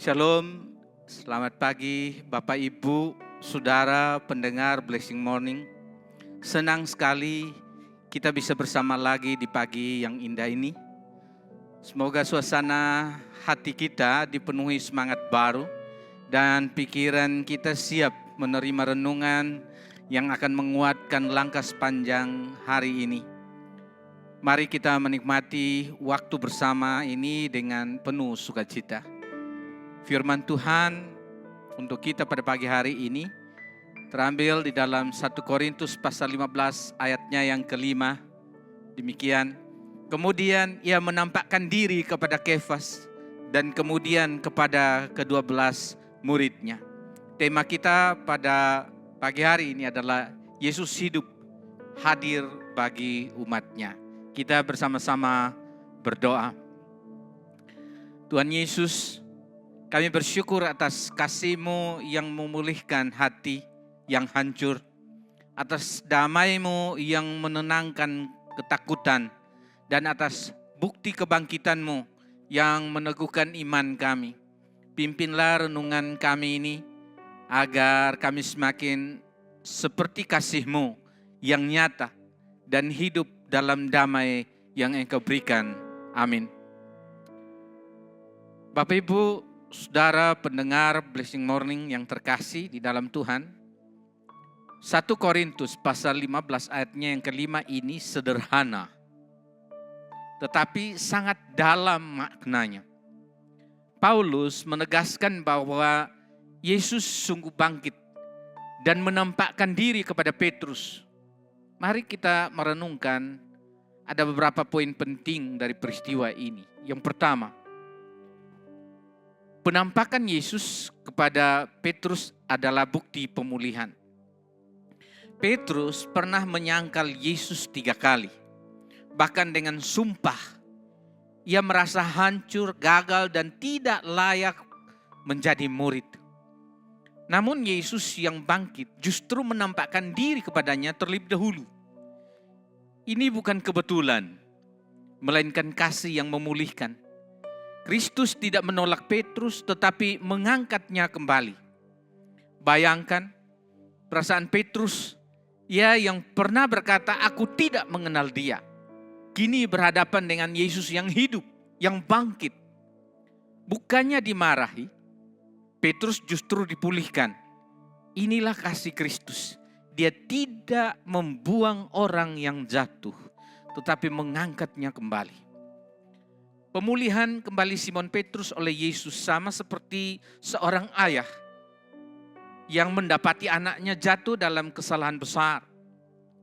Shalom, selamat pagi Bapak Ibu, Saudara pendengar Blessing Morning. Senang sekali kita bisa bersama lagi di pagi yang indah ini. Semoga suasana hati kita dipenuhi semangat baru dan pikiran kita siap menerima renungan yang akan menguatkan langkah sepanjang hari ini. Mari kita menikmati waktu bersama ini dengan penuh sukacita. Firman Tuhan untuk kita pada pagi hari ini terambil di dalam 1 Korintus pasal 15 ayatnya yang kelima. Demikian, kemudian ia menampakkan diri kepada Kefas dan kemudian kepada ke-12 muridnya. Tema kita pada pagi hari ini adalah Yesus hidup, hadir bagi umatnya. Kita bersama-sama berdoa. Tuhan Yesus, kami bersyukur atas kasih-Mu yang memulihkan hati yang hancur, atas damai-Mu yang menenangkan ketakutan, dan atas bukti kebangkitan-Mu yang meneguhkan iman kami. Pimpinlah renungan kami ini, agar kami semakin seperti kasih-Mu yang nyata dan hidup dalam damai yang Engkau berikan. Amin. Bapak Ibu, Saudara pendengar Blessing Morning yang terkasih di dalam Tuhan, 1 Korintus pasal 15 ayatnya yang kelima ini sederhana, tetapi sangat dalam maknanya. Paulus menegaskan bahwa Yesus sungguh bangkit dan menampakkan diri kepada Petrus. Mari kita merenungkan ada beberapa poin penting dari peristiwa ini. Yang pertama, penampakan Yesus kepada Petrus adalah bukti pemulihan. Petrus pernah menyangkal Yesus 3 kali. Bahkan dengan sumpah, ia merasa hancur, gagal, dan tidak layak menjadi murid. Namun Yesus yang bangkit justru menampakkan diri kepadanya terlebih dahulu. Ini bukan kebetulan, melainkan kasih yang memulihkan. Kristus tidak menolak Petrus tetapi mengangkatnya kembali. Bayangkan perasaan Petrus, ia yang pernah berkata, "Aku tidak mengenal dia." Kini berhadapan dengan Yesus yang hidup, yang bangkit. Bukannya dimarahi, Petrus justru dipulihkan. Inilah kasih Kristus. Dia tidak membuang orang yang jatuh, tetapi mengangkatnya kembali. Pemulihan kembali Simon Petrus oleh Yesus sama seperti seorang ayah yang mendapati anaknya jatuh dalam kesalahan besar.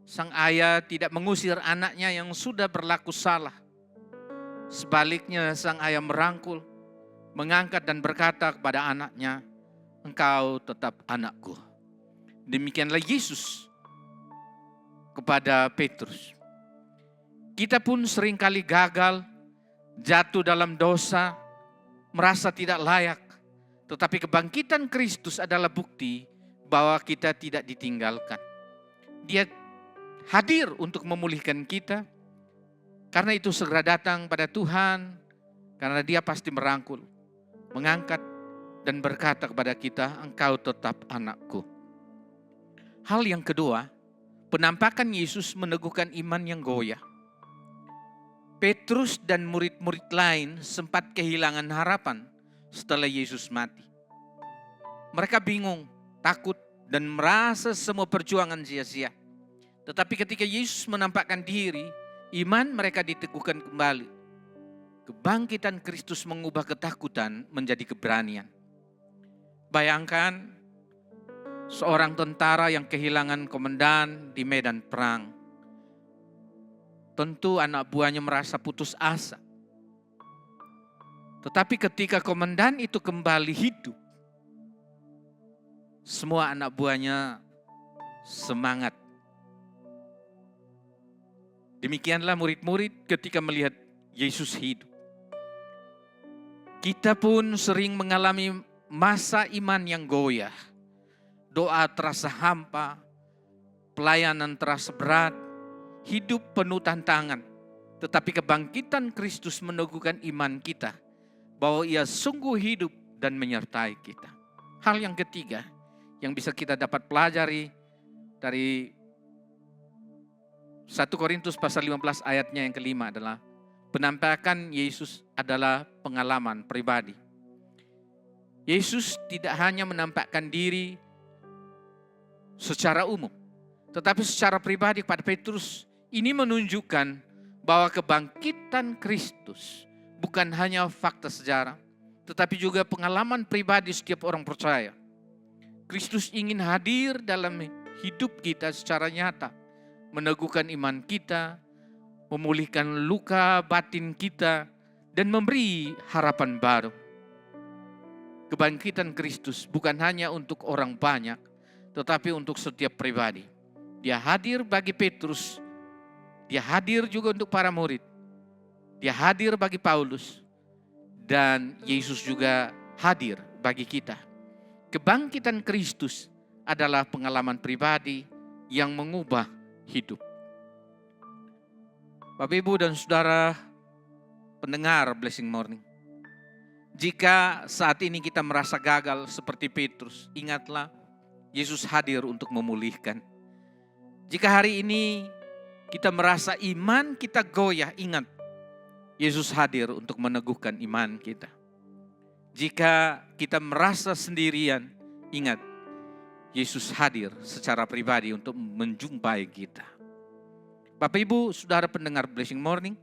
Sang ayah tidak mengusir anaknya yang sudah berlaku salah. Sebaliknya sang ayah merangkul, mengangkat dan berkata kepada anaknya, "Engkau tetap anakku." Demikianlah Yesus kepada Petrus. Kita pun seringkali gagal, jatuh dalam dosa, merasa tidak layak. Tetapi kebangkitan Kristus adalah bukti bahwa kita tidak ditinggalkan. Dia hadir untuk memulihkan kita. Karena itu segera datang pada Tuhan, karena Dia pasti merangkul, mengangkat dan berkata kepada kita, "Engkau tetap anakku." Hal yang kedua, penampakan Yesus meneguhkan iman yang goyah. Petrus dan murid-murid lain sempat kehilangan harapan setelah Yesus mati. Mereka bingung, takut, dan merasa semua perjuangan sia-sia. Tetapi ketika Yesus menampakkan diri, iman mereka diteguhkan kembali. Kebangkitan Kristus mengubah ketakutan menjadi keberanian. Bayangkan seorang tentara yang kehilangan komandan di medan perang. Tentu anak buahnya merasa putus asa. Tetapi ketika komandan itu kembali hidup, semua anak buahnya semangat. Demikianlah murid-murid ketika melihat Yesus hidup. Kita pun sering mengalami masa iman yang goyah. Doa terasa hampa, pelayanan terasa berat, hidup penuh tantangan. Tetapi kebangkitan Kristus meneguhkan iman kita bahwa Ia sungguh hidup dan menyertai kita. Hal yang ketiga yang bisa kita dapat pelajari dari 1 Korintus pasal 15 ayatnya yang kelima adalah penampakan Yesus adalah pengalaman pribadi. Yesus tidak hanya menampakkan diri secara umum, tetapi secara pribadi kepada Petrus. Ini menunjukkan bahwa kebangkitan Kristus bukan hanya fakta sejarah, tetapi juga pengalaman pribadi setiap orang percaya. Kristus ingin hadir dalam hidup kita secara nyata, meneguhkan iman kita, memulihkan luka batin kita, dan memberi harapan baru. Kebangkitan Kristus bukan hanya untuk orang banyak, tetapi untuk setiap pribadi. Dia hadir bagi Petrus, dia hadir juga untuk para murid, dia hadir bagi Paulus, dan Yesus juga hadir bagi kita. Kebangkitan Kristus adalah pengalaman pribadi yang mengubah hidup. Bapak, Ibu, dan Saudara pendengar Blessing Morning, jika saat ini kita merasa gagal seperti Petrus, ingatlah Yesus hadir untuk memulihkan. Jika hari ini kita merasa iman kita goyah, ingat Yesus hadir untuk meneguhkan iman kita. Jika kita merasa sendirian, ingat Yesus hadir secara pribadi untuk menjumpai kita. Bapak, Ibu, Saudara pendengar Blessing Morning,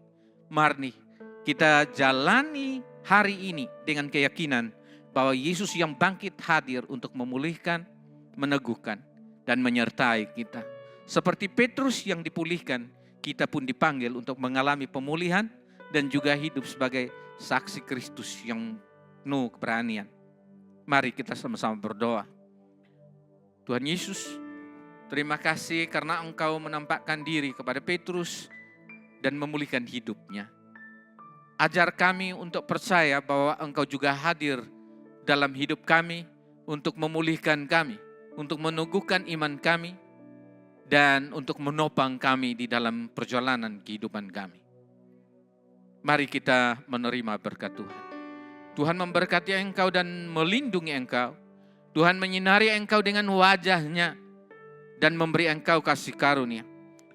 mari kita jalani hari ini dengan keyakinan bahwa Yesus yang bangkit hadir untuk memulihkan, meneguhkan, dan menyertai kita. Seperti Petrus yang dipulihkan, kita pun dipanggil untuk mengalami pemulihan dan juga hidup sebagai saksi Kristus yang penuh keberanian. Mari kita sama-sama berdoa. Tuhan Yesus, terima kasih karena Engkau menampakkan diri kepada Petrus dan memulihkan hidupnya. Ajar kami untuk percaya bahwa Engkau juga hadir dalam hidup kami untuk memulihkan kami, untuk meneguhkan iman kami, dan untuk menopang kami di dalam perjalanan kehidupan kami. Mari kita menerima berkat Tuhan. Tuhan memberkati engkau dan melindungi engkau. Tuhan menyinari engkau dengan wajah-Nya dan memberi engkau kasih karunia.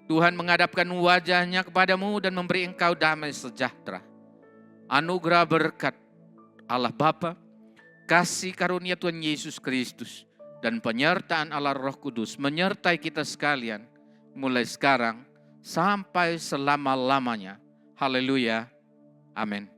Tuhan menghadapkan wajah-Nya kepadamu dan memberi engkau damai sejahtera. Anugerah berkat Allah Bapa, kasih karunia Tuhan Yesus Kristus, dan penyertaan Allah Roh Kudus menyertai kita sekalian mulai sekarang sampai selama-lamanya. Haleluya. Amin.